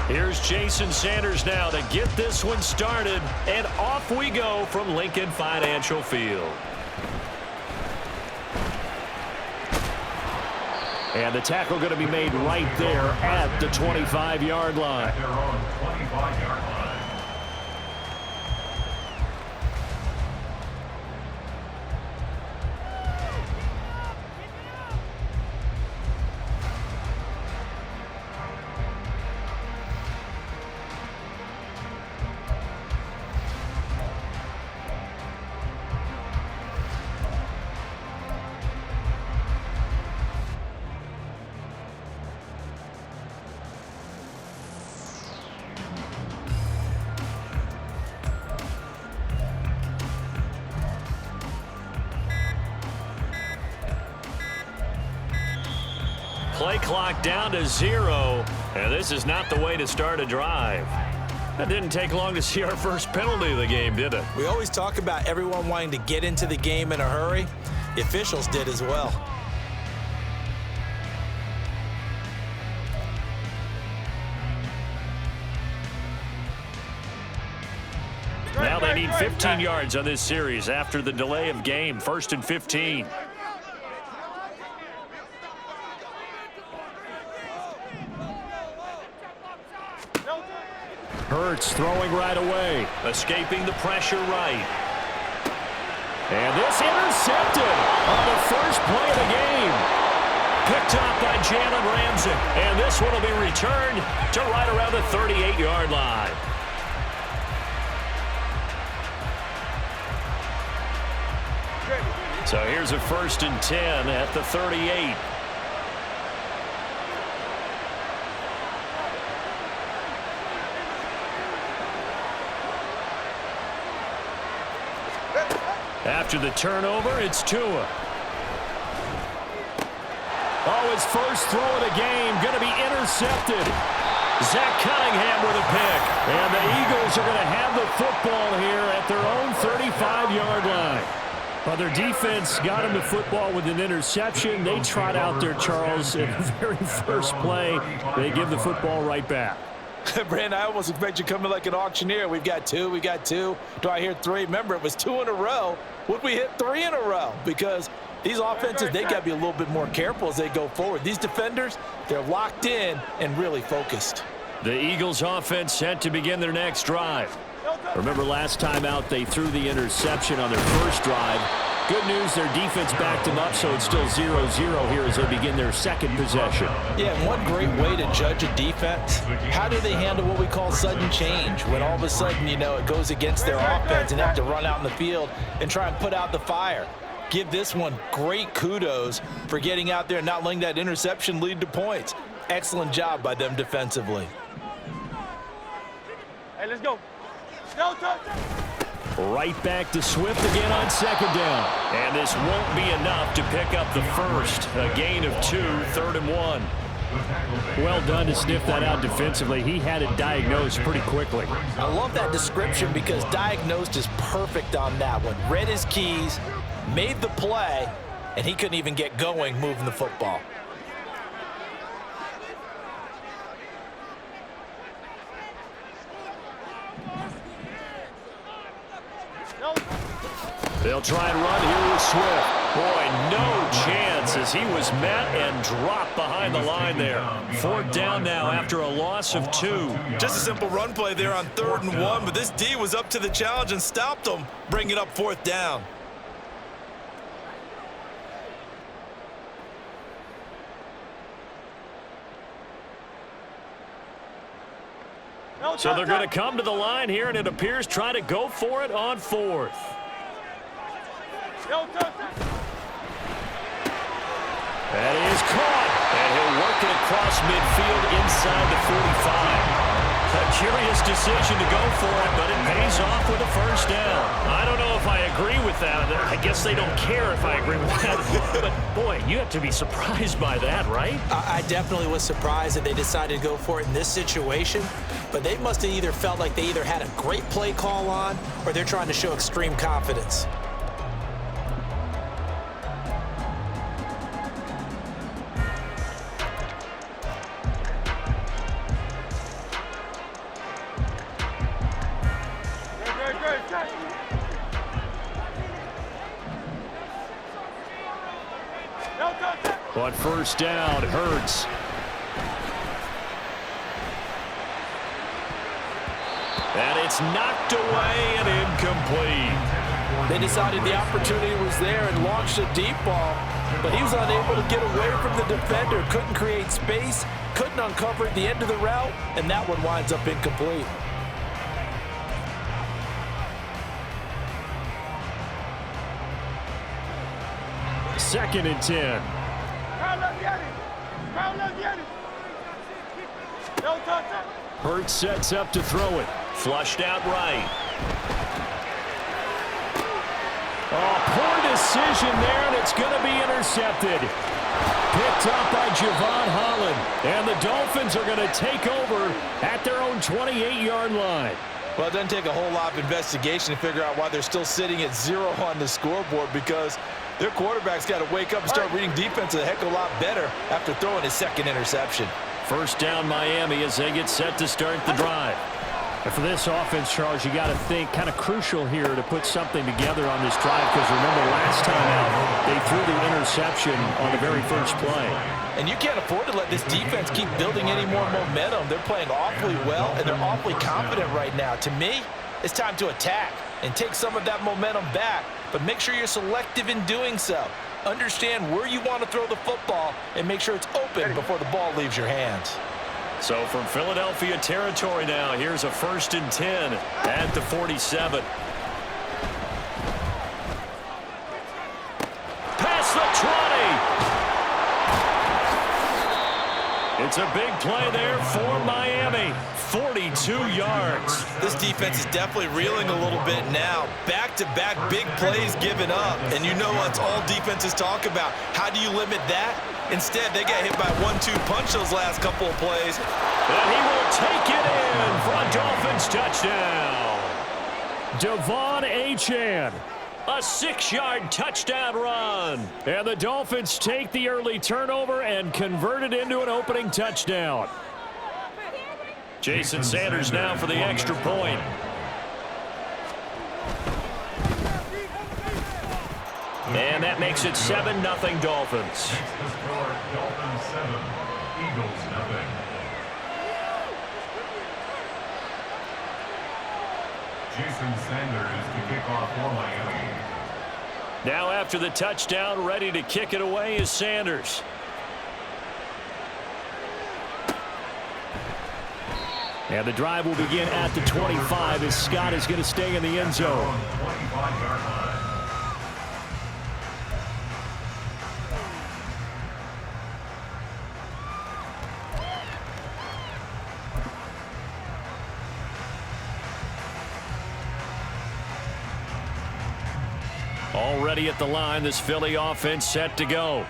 Here's Jason Sanders now to get this one started, and off we go from Lincoln Financial Field. And the tackle going to be made right there at the 25-yard line. They're on the 25-yard line. Play clock down to 0, and this is not the way to start a drive. That didn't take long to see our first penalty of the game, did it? We always talk about everyone wanting to get into the game in a hurry. The officials did as well. Now they need 15 yards on this series after the delay of game. 1st and 15. Hurts throwing right away. Escaping the pressure right. And this intercepted on the first play of the game. Picked up by Jalen Ramsey. And this one will be returned to right around the 38-yard line. So here's a 1st and 10 at the 38. After the turnover, it's Tua. Oh, his first throw of the game going to be intercepted. Zach Cunningham with a pick. And the Eagles are going to have the football here at their own 35-yard line. Well, their defense got him the football with an interception. They trot out there, Charles, in the very first play. They give the football right back. Brandon, I almost expect you coming like an auctioneer. We've got two. Do I hear three? Remember, it was 2 in a row. Would we hit 3 in a row? Because these offenses, they got to be a little bit more careful as they go forward. These defenders, they're locked in and really focused. The Eagles offense set to begin their next drive. Remember last time out, they threw the interception on their first drive. Good news, their defense backed them up, so it's still 0-0 here as they begin their second possession. Yeah, and one great way to judge a defense, how do they handle what we call sudden change? When all of a sudden, you know, it goes against their offense and they have to run out in the field and try and put out the fire. Give this one great kudos for getting out there and not letting that interception lead to points. Excellent job by them defensively. Hey, let's go. Right back to Swift again on 2nd down. And this won't be enough to pick up the first. A gain of 2, 3rd and 1. Well done to sniff that out defensively. He had it diagnosed pretty quickly. I love that description because diagnosed is perfect on that one. Read his keys, made the play, and he couldn't even get going moving the football. They'll try and run here with Swift. Boy, no chance as he was met and dropped behind the line there. 4th down now after a loss of 2. Just a simple run play there on 3rd and 1, but this D was up to the challenge and stopped him, bringing up 4th down. So they're going to come to the line here, and it appears try to go for it on 4th. That is caught, and he'll work it across midfield inside the 45. A curious decision to go for it, but it pays off with a 1st down. I don't know if I agree with that. I guess they don't care if I agree with that. But, boy, you have to be surprised by that, right? I definitely was surprised that they decided to go for it in this situation. But they must have either felt like they either had a great play call on or they're trying to show extreme confidence. On first down, Hurts. And it's knocked away and incomplete. They decided the opportunity was there and launched a deep ball, but he was unable to get away from the defender, couldn't create space, couldn't uncover at the end of the route, and that one winds up incomplete. Second and 10. Hurts sets up to throw it. Flushed out right. Oh, poor decision there, and it's going to be intercepted. Picked up by Javon Holland. And the Dolphins are going to take over at their own 28-yard line. Well, it doesn't take a whole lot of investigation to figure out why they're still sitting at 0 on the scoreboard, because their quarterback's got to wake up and start reading defense a heck of a lot better after throwing his second interception. First down Miami as they get set to start the drive. And for this offense, Charles, you got to think kind of crucial here to put something together on this drive, because remember last time out they threw the interception on the very first play. And you can't afford to let this defense keep building any more momentum. They're playing awfully well, and they're awfully confident right now. To me, it's time to attack and take some of that momentum back, but make sure you're selective in doing so. Understand where you want to throw the football and make sure it's open before the ball leaves your hands. So from Philadelphia territory now, here's a 1st and 10 at the 47. Past the 20. It's a big play there for Miami. 42 yards. This defense is definitely reeling a little bit now. Back-to-back big plays given up. And you know what all defenses talk about. How do you limit that? Instead, they got hit by 1-2 punch those last couple of plays. And he will take it in for a Dolphins touchdown. Devon Achane. A 6-yard touchdown run. And the Dolphins take the early turnover and convert it into an opening touchdown. Jason Sanders now for the extra point. And that makes it 7-0 Dolphins. Makes the score Dolphins 7, Eagles 0. Jason Sanders to kick off for Miami. Now after the touchdown, ready to kick it away is Sanders. And the drive will begin at the 25 as Scott is going to stay in the end zone. 25-yard line. Already at the line, this Philly offense set to go.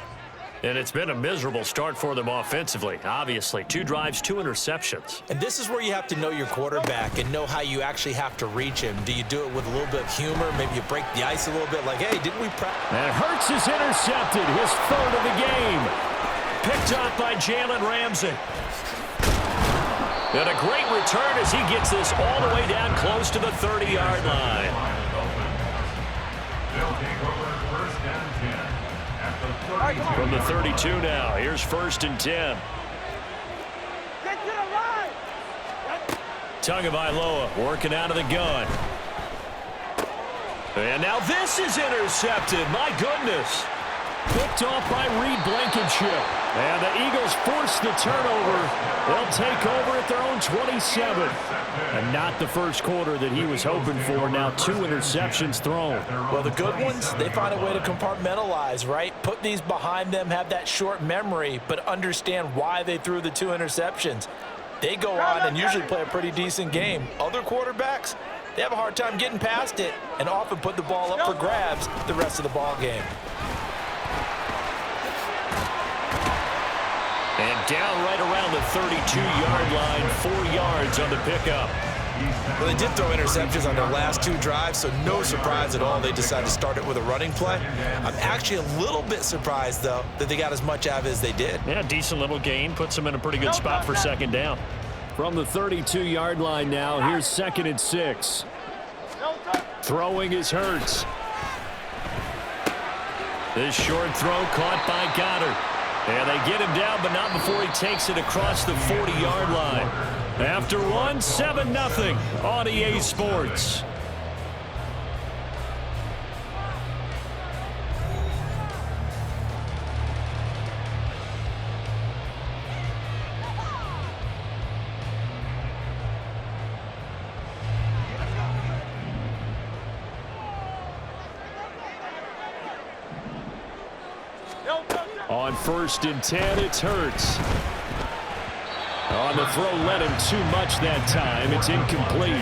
And it's been a miserable start for them offensively. Obviously, 2 drives, 2 interceptions. And this is where you have to know your quarterback and know how you actually have to reach him. Do you do it with a little bit of humor? Maybe you break the ice a little bit like, hey, didn't we practice? And Hurts is intercepted, his 3rd of the game. Picked up by Jalen Ramsey. And a great return as he gets this all the way down close to the 30-yard line. They'll take over 1st and 10 at the 32. From the 32 now, here's 1st and 10. Get to the line! Tagovailoa working out of the gun. And now this is intercepted. My goodness. Picked off by Reed Blankenship. And the Eagles force the turnover. They'll take over at their own 27. And not the first quarter that he was hoping for. Now 2 interceptions thrown. Well, the good ones, they find a way to compartmentalize, right? Put these behind them, have that short memory, but understand why they threw the 2 interceptions. They go on and usually play a pretty decent game. Other quarterbacks, they have a hard time getting past it and often put the ball up for grabs the rest of the ball game. And down right around the 32-yard line, 4 yards on the pickup. Well, they did throw interceptions on their last 2 drives, so no surprise at all they decided to start it with a running play. I'm actually a little bit surprised, though, that they got as much out of it as they did. Yeah, decent little gain. Puts them in a pretty good spot for 2nd down. From the 32-yard line now, here's 2nd and 6. Throwing is Hurts. This short throw caught by Goddard. And they get him down, but not before he takes it across the 40-yard line. After one, 7-0 on EA Sports. On 1st and 10, it's Hurts. On the throw, led him too much that time. It's incomplete.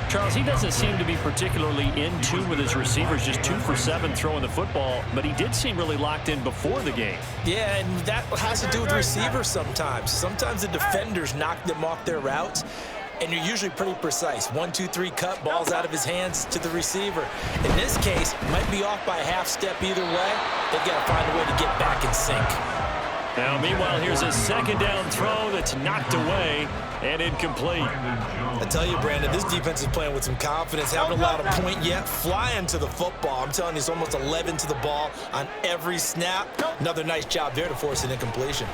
Charles, he doesn't seem to be particularly in tune with his receivers, just 2 for 7 throwing the football, but he did seem really locked in before the game. Yeah, and that has to do with receivers sometimes. Sometimes the defenders knock them off their routes, and you're usually pretty precise. 1, 2, 3, cut, balls out of his hands to the receiver. In this case, might be off by a half step either way. They've got to find a way to get back in sync. Now, meanwhile, here's a 2nd down throw that's knocked away and incomplete. I tell you, Brandon, this defense is playing with some confidence. Haven't allowed a point yet. Flying to the football. I'm telling you, it's almost 11 to the ball on every snap. Another nice job there to force an incompletion.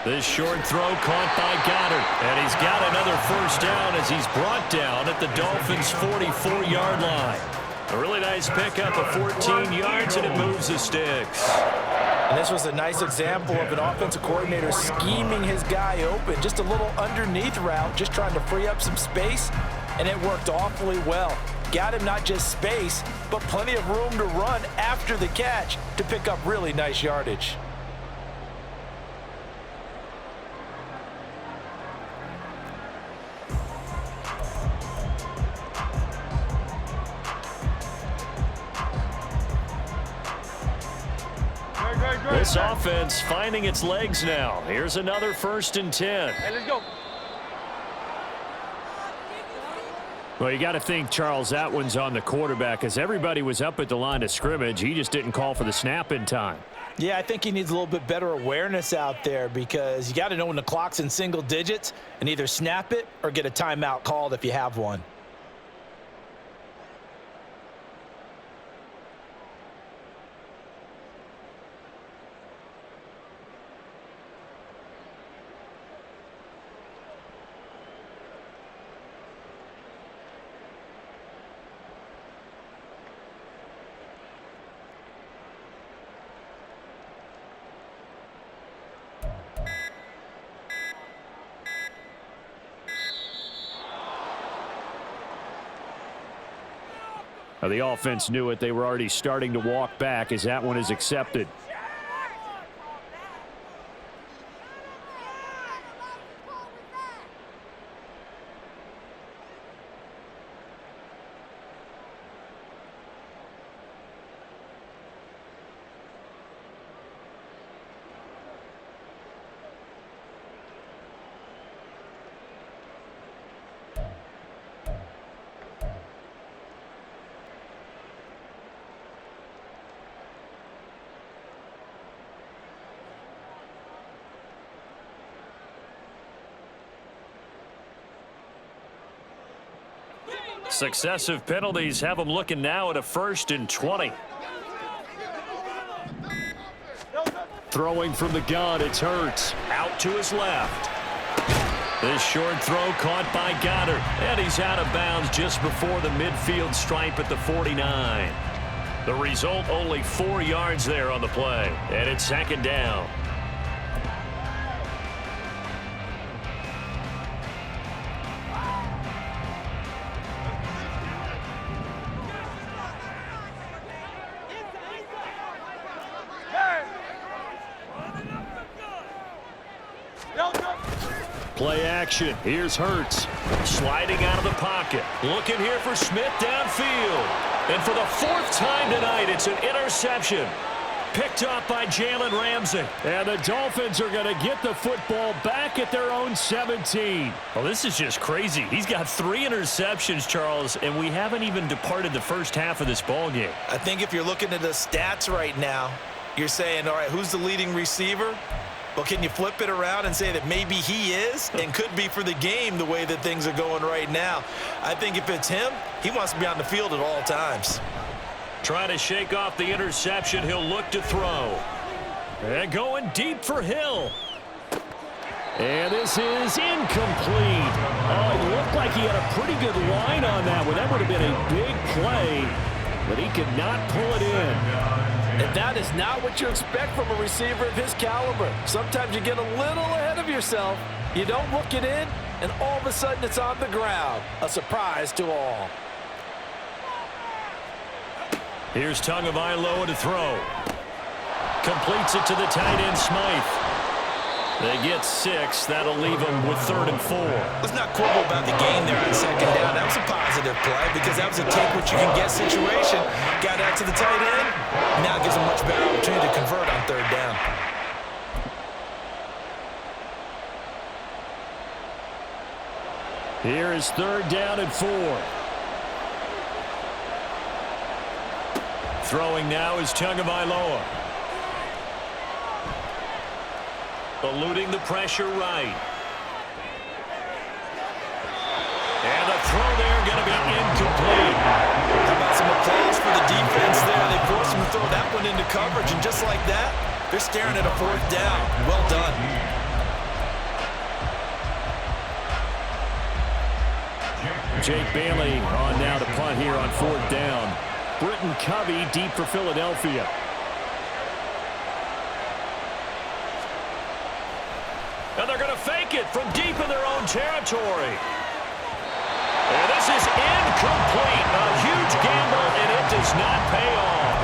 This short throw caught by Goddard. And he's got another 1st down as he's brought down at the Dolphins' 44-yard line. A really nice pickup of 14 yards, and it moves the sticks. And this was a nice example of an offensive coordinator scheming his guy open. Just a little underneath route, just trying to free up some space, and it worked awfully well. Got him not just space, but plenty of room to run after the catch to pick up really nice yardage. This offense finding its legs now. Here's another 1st and 10. Hey, let's go. Well, you got to think, Charles, that one's on the quarterback as everybody was up at the line of scrimmage. He just didn't call for the snap in time. Yeah, I think he needs a little bit better awareness out there because you got to know when the clock's in single digits and either snap it or get a timeout called if you have one. The offense knew it. They were already starting to walk back as that one is accepted. Successive penalties have them looking now at a 1st and 20. Throwing from the gun, it's Hurts. Out to his left. This short throw caught by Goddard. And he's out of bounds just before the midfield stripe at the 49. The result, only 4 yards there on the play. And it's 2nd down. Play action. Here's Hurts. Sliding out of the pocket. Looking here for Smith downfield. And for the 4th time tonight, it's an interception. Picked up by Jalen Ramsey. And the Dolphins are going to get the football back at their own 17. Well, this is just crazy. He's got 3 interceptions, Charles, and we haven't even departed the first half of this ball game. I think if you're looking at the stats right now, you're saying, all right, who's the leading receiver? Well, can you flip it around and say that maybe he is and could be for the game the way that things are going right now? I think if it's him, he wants to be on the field at all times. Trying to shake off the interception. He'll look to throw. And going deep for Hill. And this is incomplete. Oh, it looked like he had a pretty good line on that one. That would have been a big play, but he could not pull it in. And that is not what you expect from a receiver of his caliber. Sometimes you get a little ahead of yourself. You don't look it in, and all of a sudden it's on the ground. A surprise to all. Here's Tagovailoa to throw. Completes it to the tight end, Smythe. They get 6. That'll leave them with 3rd and 4. Let's not quibble about the gain there on 2nd down. That was a positive play because that was a take-what-you-can-get situation. Got out to the tight end. Now gives them much better opportunity to convert on 3rd down. Here is 3rd down and 4. Throwing now is Tagovailoa. Eluding the pressure right. And the throw there going to be incomplete. How about some applause for the defense there? They forced him to throw that one into coverage, and just like that, they're staring at a 4th down. Well done. Jake Bailey on now to punt here on 4th down. Britton Covey deep for Philadelphia. And they're going to fake it from deep in their own territory. And this is incomplete. A huge gamble, and it does not pay off.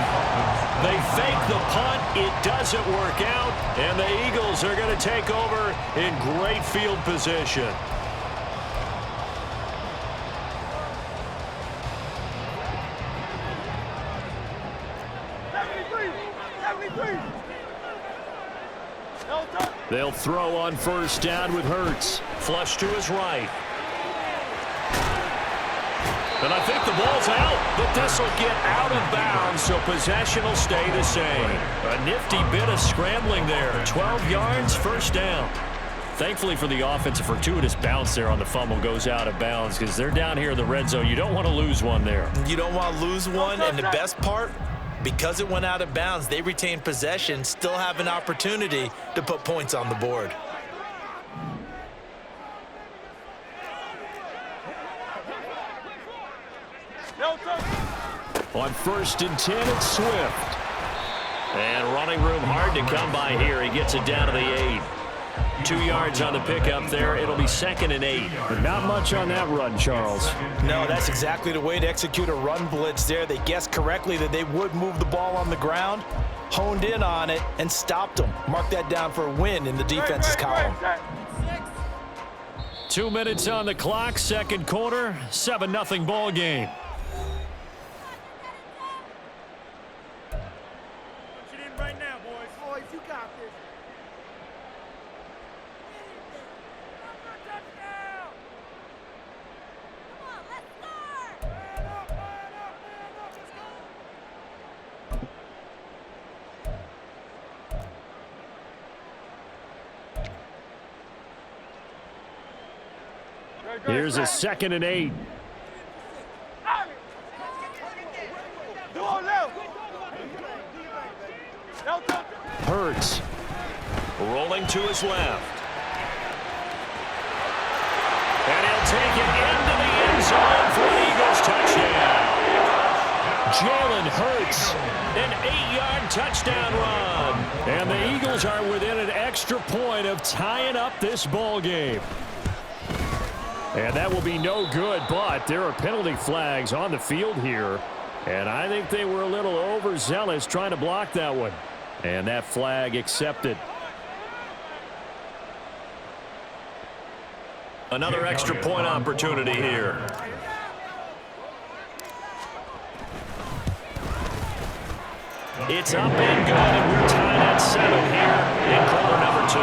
They fake the punt. It doesn't work out. And the Eagles are going to take over in great field position. They'll throw on 1st down with Hurts. Flush to his right. And I think the ball's out, but this will get out of bounds, so possession will stay the same. A nifty bit of scrambling there. 12 yards, 1st down. Thankfully for the offense, a fortuitous bounce there on the fumble goes out of bounds because they're down here in the red zone. You don't want to lose one there. You don't want to lose one, and the best part, because it went out of bounds, they retain possession, still have an opportunity to put points on the board. On 1st and 10, it's Swift. And running room hard to come by here. He gets it down to the 8. 2 yards on the pickup there. It'll be 2nd and 8. But not much on that run, Charles. No, that's exactly the way to execute a run blitz there. They guessed correctly that they would move the ball on the ground, honed in on it, and stopped them. Mark that down for a win in the defense's column. 2 minutes on the clock, 2nd quarter, 7-0 ball game. Right now, boys. Boys, you got this. Here's a 2nd and 8. Hurts rolling to his left. And he'll take it into the end zone for an Eagles touchdown. Jalen Hurts, an 8-yard touchdown run. And the Eagles are within an extra point of tying up this ball game. And that will be no good, but there are penalty flags on the field here. And I think they were a little overzealous trying to block that one. And that flag accepted. Another extra point opportunity here. It's up and good, and we're tied at 7 here in quarter number 2.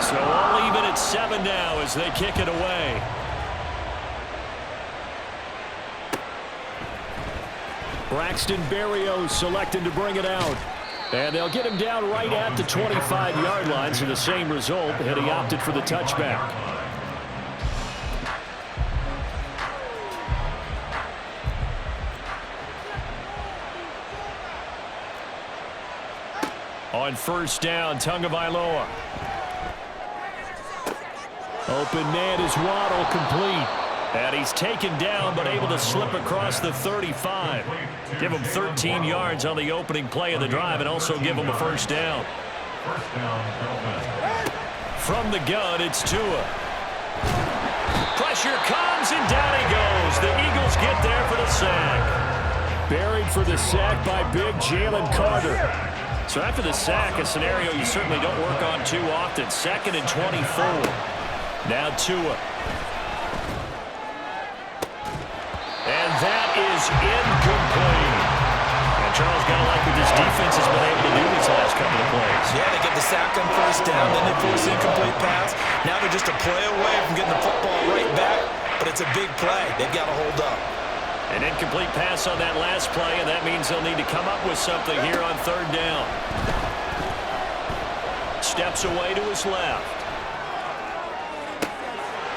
So all even at 7 now as they kick it away. Braxton Berrios selected to bring it out. And they'll get him down right at the 25-yard line, so the same result, and he opted for the touchback. On first down, Tagovailoa. Open man is Waddle, complete. And he's taken down but able to slip across the 35. Give him 13 yards on the opening play of the drive and also give him a first down. From the gun, it's Tua. Pressure comes and down he goes. The Eagles get there for the sack. Buried for the sack by big Jalen Carter. So after the sack, a scenario you certainly don't work on too often. 2nd and 24. Now Tua. And that is incomplete. And Charles, got to like what this defense has been able to do these last couple of plays. Yeah, they get the sack on first down, then they force an incomplete pass. Now they're just a play away from getting the football right back, but it's a big play. They've got to hold up. An incomplete pass on that last play, and that means they'll need to come up with something here on 3rd down. Steps away to his left.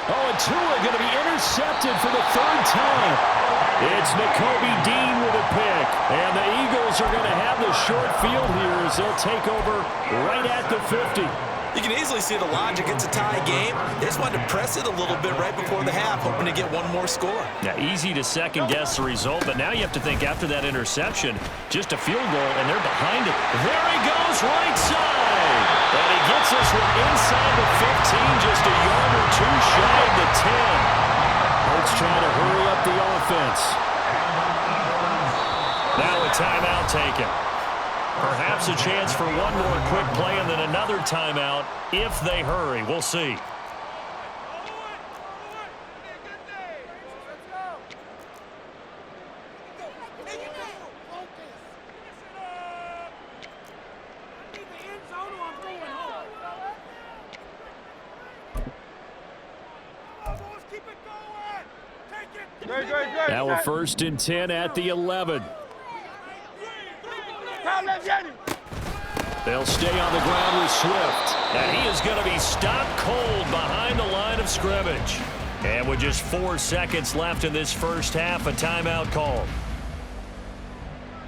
Oh, and Tua going to be intercepted for the 3rd time. It's Nakobe Dean with a pick. And the Eagles are going to have the short field here as they'll take over right at the 50. You can easily see the logic. It's a tie game. They just wanted to press it a little bit right before the half, hoping to get one more score. Now, easy to second-guess the result, but now you have to think after that interception, just a field goal, and they're behind it. There he goes, right side. And he gets this one inside the 15, just a yard or two shy of the 10. Hurts trying to hurry up the offense. Now a timeout taken. Perhaps a chance for one more quick play and then another timeout if they hurry. We'll see. Now a 1st and 10 at the 11. They'll stay on the ground with Swift. And he is going to be stopped cold behind the line of scrimmage. And with just 4 seconds left in this first half, a timeout called.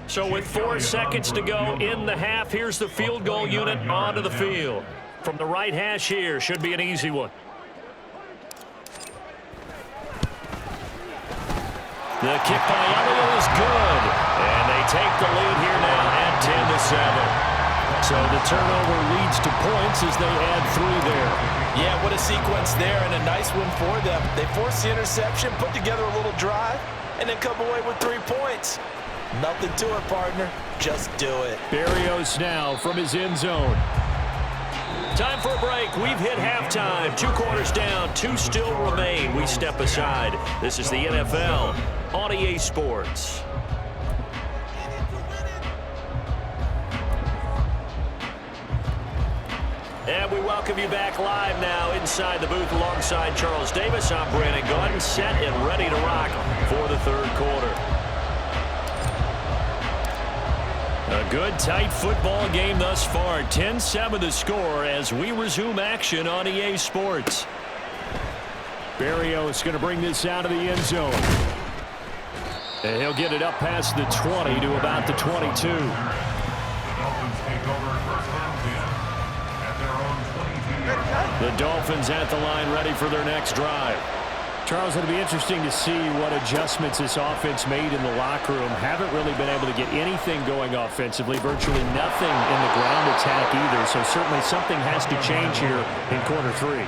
So with 4 seconds to go in the half, here's the field goal unit onto the field. From the right hash here, should be an easy one. The kick by Elliott is good. And they take the lead here now at 10-7. So the turnover leads to points as they add 3 there. Yeah, what a sequence there and a nice one for them. They forced the interception, put together a little drive, and then come away with 3 points. Nothing to it, partner. Just do it. Berrios now from his end zone. Time for a break. We've hit halftime. 2 quarters down. 2 still remain. We step aside. This is the NFL on EA Sports. And we welcome you back live now inside the booth alongside Charles Davis. I'm Brandon Gordon, set and ready to rock for the 3rd quarter. A good, tight football game thus far. 10-7 the score as we resume action on EA Sports. Berrios going to bring this out of the end zone. And he'll get it up past the 20 to about the 22. Dolphins take over first down at their own 22. The Dolphins at the line ready for their next drive. Charles, it'll be interesting to see what adjustments this offense made in the locker room. Haven't really been able to get anything going offensively, virtually nothing in the ground attack either. So certainly something has to change here in quarter 3.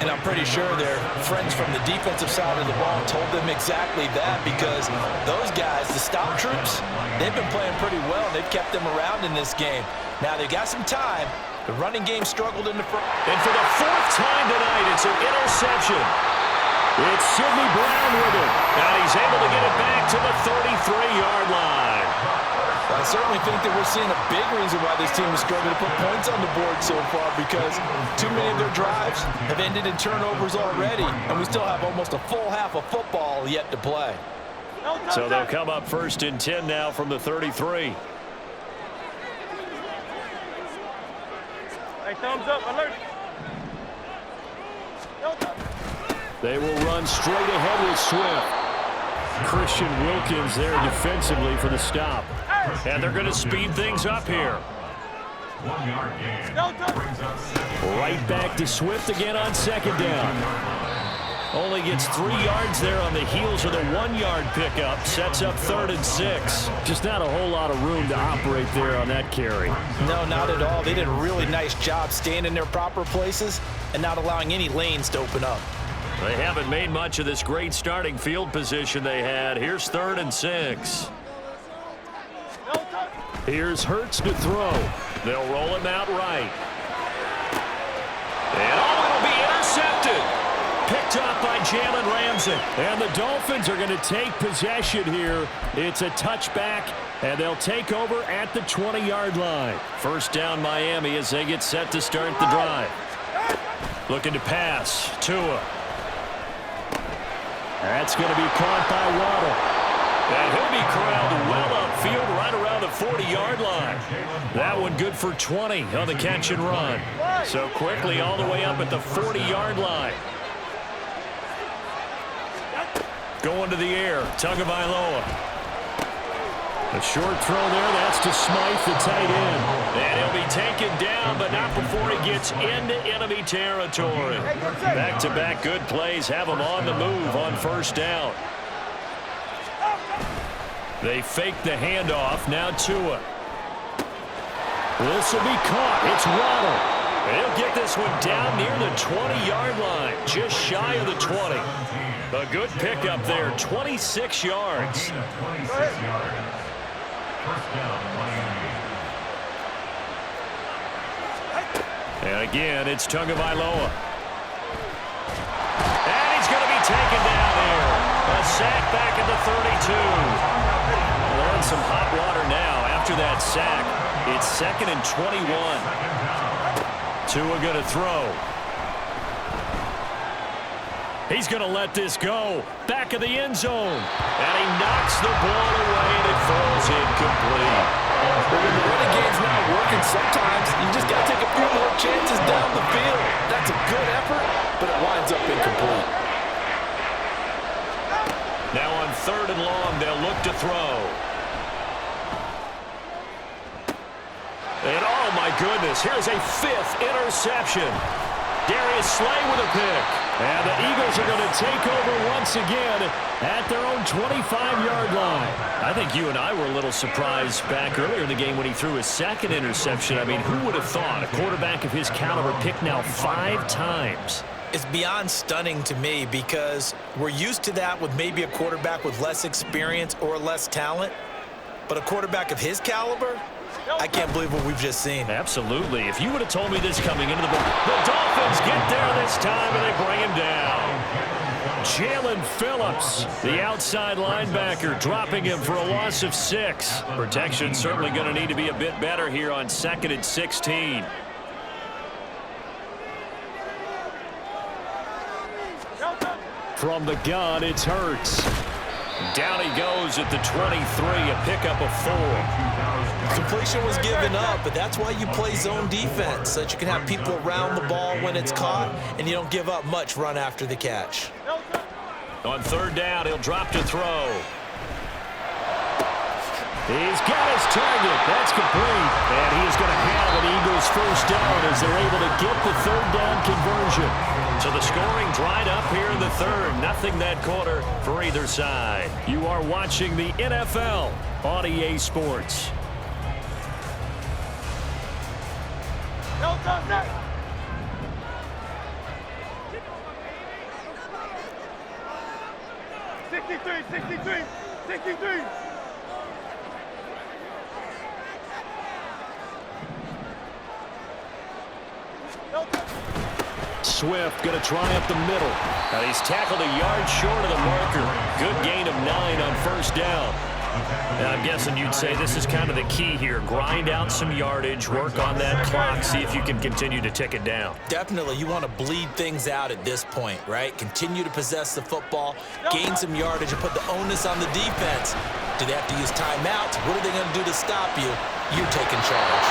And I'm pretty sure their friends from the defensive side of the ball told them exactly that, because those guys, the stop troops, they've been playing pretty well. They've kept them around in this game. Now they got some time. The running game struggled in the front. And for the 4th time tonight, it's an interception. It's Sidney Brown with it. And he's able to get it back to the 33-yard line. I certainly think that we're seeing a big reason why this team is struggling to put points on the board so far, because too many of their drives have ended in turnovers already, and we still have almost a full half of football yet to play. So they'll come up 1st and 10 now from the 33. Hey, thumbs up, alert. They will run straight ahead with Swift. Christian Wilkins there defensively for the stop. And they're going to speed things up here. 1-yard gain. Brings up second. Right back to Swift again on second down. Only gets 3 yards there on the heels of the 1-yard pickup. Sets up 3rd and 6. Just not a whole lot of room to operate there on that carry. No, not at all. They did a really nice job staying in their proper places and not allowing any lanes to open up. They haven't made much of this great starting field position they had. Here's 3rd and 6. Here's Hurts to throw. They'll roll him out right. And it'll be intercepted. Picked up by Jalen Ramsey. And the Dolphins are going to take possession here. It's a touchback, and they'll take over at the 20-yard line. First down Miami as they get set to start the drive. Looking to pass. Tua. That's going to be caught by Waddle. And he'll be corralled well upfield right around the 40-yard line. That one good for 20 on the catch and run. So quickly all the way up at the 40-yard line. Going to the air, Tagovailoa. A short throw there, that's to Smythe, the tight end. And he'll be taken down, but not before he gets into enemy territory. Back-to-back good plays have him on the move on first down. They fake the handoff, now Tua. This will be caught, it's Waddle. He'll get this one down near the 20-yard line, just shy of the 20. A good pickup there, 26 yards. 26 yards. First down, Miami. And again, it's Tagovailoa. And he's going to be taken down here. A sack back at the 32. They're in some hot water now. After that sack, it's 2nd and 21. Tua going to throw. He's going to let this go. Back of the end zone. And he knocks the ball away, and it falls incomplete. When the running game's not working, sometimes you just got to take a few more chances down the field. That's a good effort, but it winds up incomplete. Now on 3rd and long, they'll look to throw. And oh my goodness, here's a 5th interception. Darius Slay with a pick. And the Eagles are going to take over once again at their own 25-yard line. I think you and I were a little surprised back earlier in the game when he threw his 2nd interception. I mean, who would have thought a quarterback of his caliber picked now 5 times? It's beyond stunning to me because we're used to that with maybe a quarterback with less experience or less talent. But a quarterback of his caliber, I can't believe what we've just seen. Absolutely. If you would have told me this coming into the Dolphins get there this time and they bring him down. Jalen Phillips, the outside linebacker, dropping him for a loss of 6. Protection certainly going to need to be a bit better here on 2nd and 16. From the gun, it's Hurts. Down he goes at the 23, a pickup of 4. Completion was given up, but that's why you play zone defense, so that you can have people around the ball when it's caught, and you don't give up much run after the catch. On 3rd down, he'll drop to throw. He's got his target. That's complete. And he is going to have an Eagles first down as they're able to get the 3rd down conversion. So the scoring dried up here in the 3rd. Nothing that quarter for either side. You are watching the NFL on EA Sports. Swift going to try up the middle. Now he's tackled a yard short of the marker. Good gain of 9 on first down. Now I'm guessing you'd say this is kind of the key here. Grind out some yardage, work on that clock, see if you can continue to tick it down. Definitely. You want to bleed things out at this point, right? Continue to possess the football, gain some yardage, and put the onus on the defense. Do they have to use timeouts? What are they going to do to stop you? You're taking charge.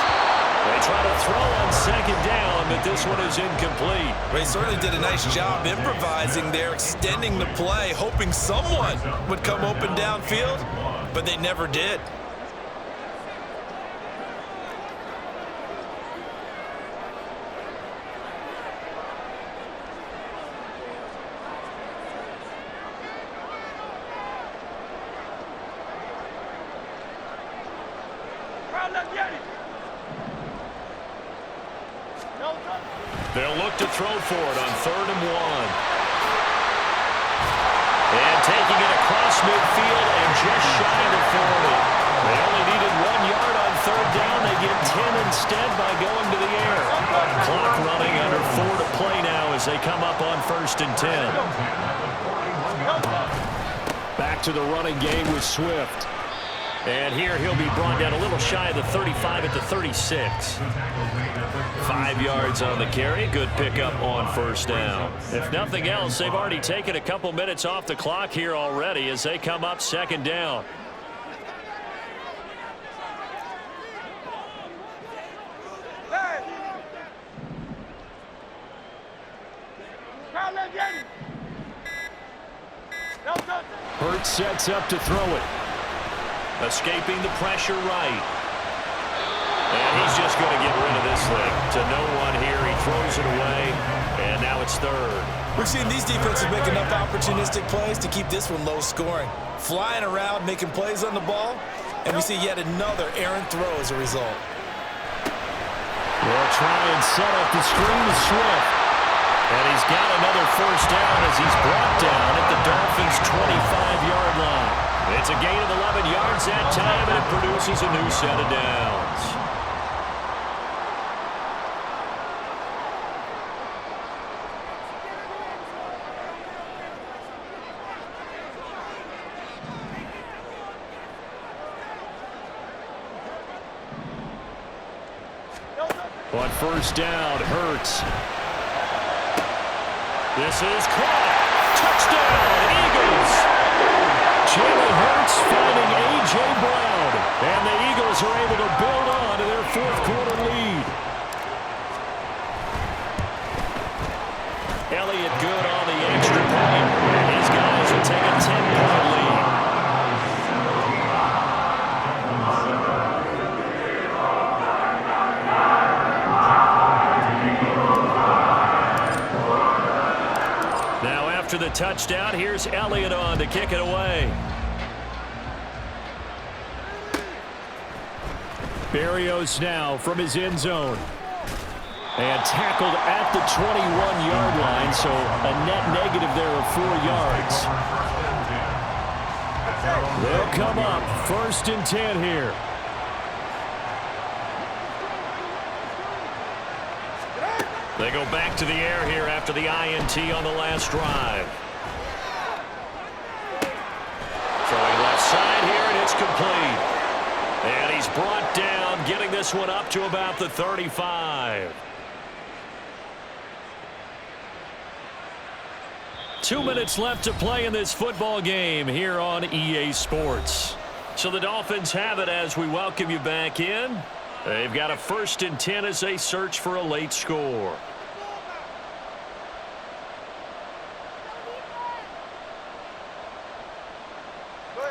They try to throw on 2nd down, but this one is incomplete. They certainly did a nice job improvising there, extending the play, hoping someone would come open downfield, but they never did. They'll look to throw for it on 3rd and 1. And taking it across midfield and just shy of the 40. They only needed 1 yard on 3rd down. They get 10 instead by going to the air. Clock running under 4 to play now as they come up on 1st and 10. Back to the running game with Swift. And here he'll be brought down a little shy of the 35 at the 36. 5 yards on the carry. Good pickup on 1st down. If nothing else, they've already taken a couple minutes off the clock here already as they come up 2nd down. Hurts sets up to throw it. Escaping the pressure right. And he's just going to get rid of this thing. To no one here. He throws it away. And now it's 3rd. We've seen these defenses make enough opportunistic plays to keep this one low scoring. Flying around, making plays on the ball. And we see yet another errant throw as a result. They'll try and set up the screen to Swift. And he's got another 1st down as he's brought down at the Dolphins' 25-yard line. It's a gain of 11 yards that time, and it produces a new set of downs. On 1st down, Hurts. This is caught. Touchdown, Eagles. Jalen Hurts finding A.J. Brown. And the Eagles are able to build on to their 4th quarter lead. Elliott good on the extra point. And his guys will take a 10-point lead. After the touchdown, here's Elliott on to kick it away. Berrios now from his end zone. And tackled at the 21-yard line, so a net negative there of 4 yards. They'll come up 1st and 10 here. They go back to the air here after the INT on the last drive. Throwing left side here, and it's complete. And he's brought down, getting this one up to about the 35. 2 minutes left to play in this football game here on EA Sports. So the Dolphins have it as we welcome you back in. They've got a 1st and 10 as they search for a late score.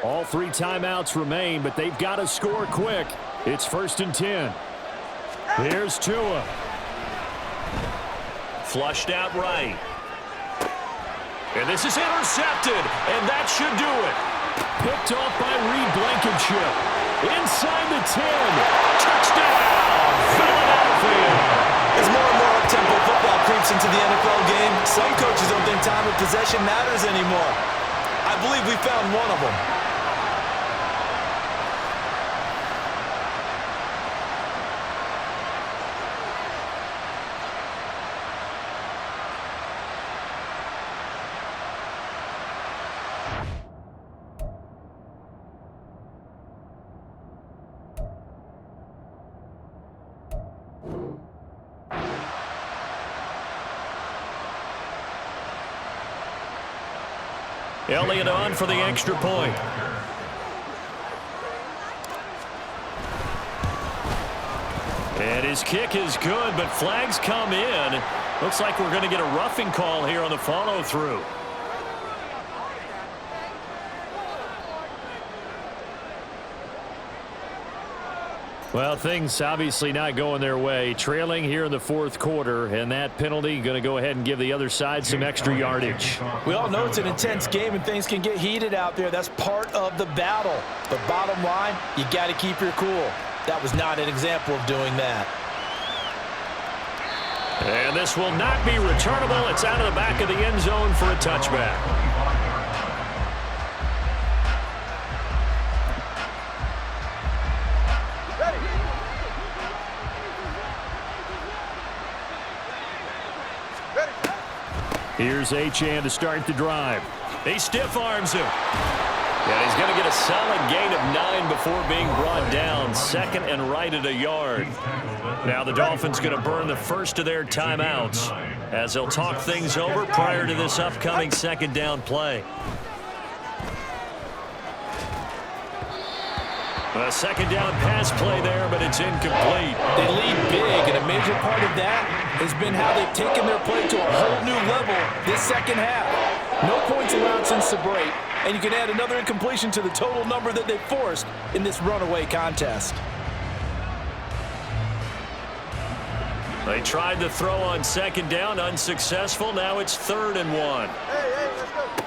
All 3 timeouts remain, but they've got to score quick. It's 1st and 10. Here's Tua. Flushed out right. And this is intercepted, and that should do it. Picked off by Reed Blankenship. Inside the 10. Touchdown, Philadelphia. As more and more up-tempo football creeps into the NFL game, some coaches don't think time of possession matters anymore. I believe we found one of them. Elliott on for the extra point. And his kick is good, but flags come in. Looks like we're going to get a roughing call here on the follow-through. Well, things obviously not going their way. Trailing here in the 4th quarter, and that penalty going to go ahead and give the other side some extra yardage. We all know it's an intense game and things can get heated out there. That's part of the battle. But bottom line, you got to keep your cool. That was not an example of doing that. And this will not be returnable. It's out of the back of the end zone for a touchback. Here's Achane to start the drive. He stiff arms him. And he's going to get a solid gain of 9 before being brought down. Second and right at a yard. Now the Dolphins going to burn the first of their timeouts as they'll talk things over prior to this upcoming second down play. A second down pass play there, but it's incomplete. They lead big, and a major part of that has been how they've taken their play to a whole new level this second half. No points allowed since the break, and you can add another incompletion to the total number that they've forced in this runaway contest. They tried to throw on second down, unsuccessful. Now it's 3rd and 1. Let's go.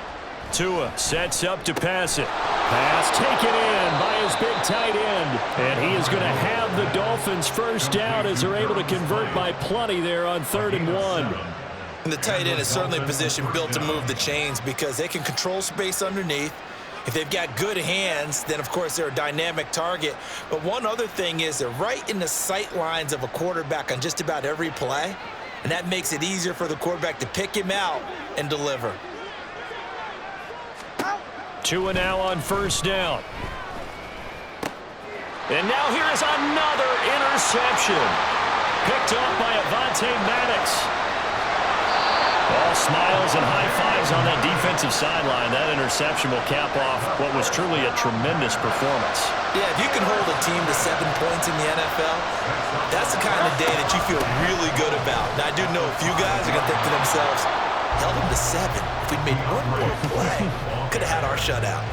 Tua sets up to pass it. Pass taken in by his big tight end. And he is going to have the Dolphins first down as they're able to convert by plenty there on 3rd and 1. And the tight end is certainly a position built to move the chains because they can control space underneath. If they've got good hands, then, of course, they're a dynamic target. But one other thing is they're right in the sight lines of a quarterback on just about every play, and that makes it easier for the quarterback to pick him out and deliver. Tua now on first down. And now here is another interception. Picked up by Avonte Maddox. All smiles and high fives on that defensive sideline. That interception will cap off what was truly a tremendous performance. Yeah, if you can hold a team to 7 points in the NFL, that's the kind of day that you feel really good about. Now, I do know a few guys are going to think to themselves, held them to 7. If we'd made one more play, could have had our shutout.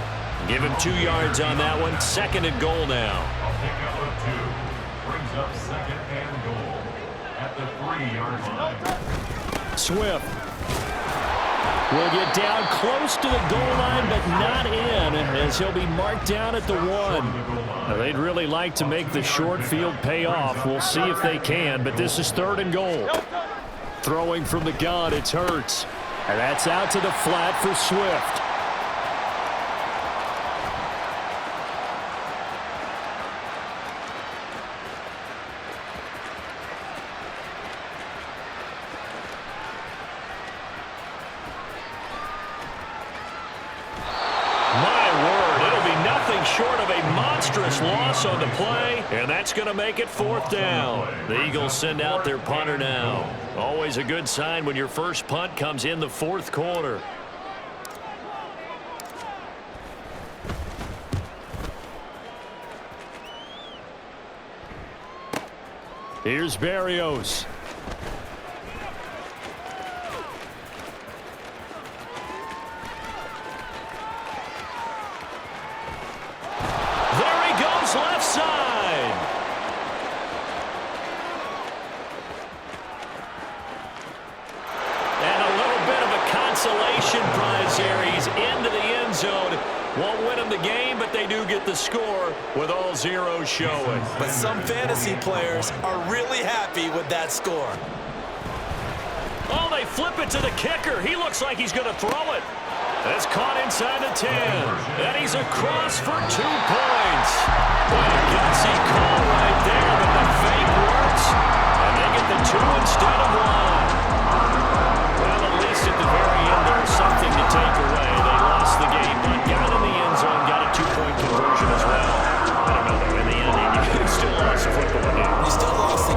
Give him 2 yards on that one. 2nd and goal now. A pickup of 2 brings up 2nd and goal at the 3-yard line. Swift will get down close to the goal line, but not in, as he'll be marked down at the 1. Now, they'd really like to make the short field pay off. We'll see if they can, but this is 3rd and goal. Throwing from the gun, it's Hurts. And that's out to the flat for Swift. Short of a monstrous loss on the play, and that's going to make it 4th down. The Eagles send out their punter now. Always a good sign when your first punt comes in the 4th quarter. Here's Berrios. Left side. And a little bit of a consolation prize here. He's into the end zone. Won't win him the game, but they do get the score with all zeros showing. But some fantasy players are really happy with that score. Oh, they flip it to the kicker. He looks like he's going to throw it. That's caught inside the 10. And he's across for 2 points. What a gutsy call right there, but the fake works. And they get the 2 instead of 1.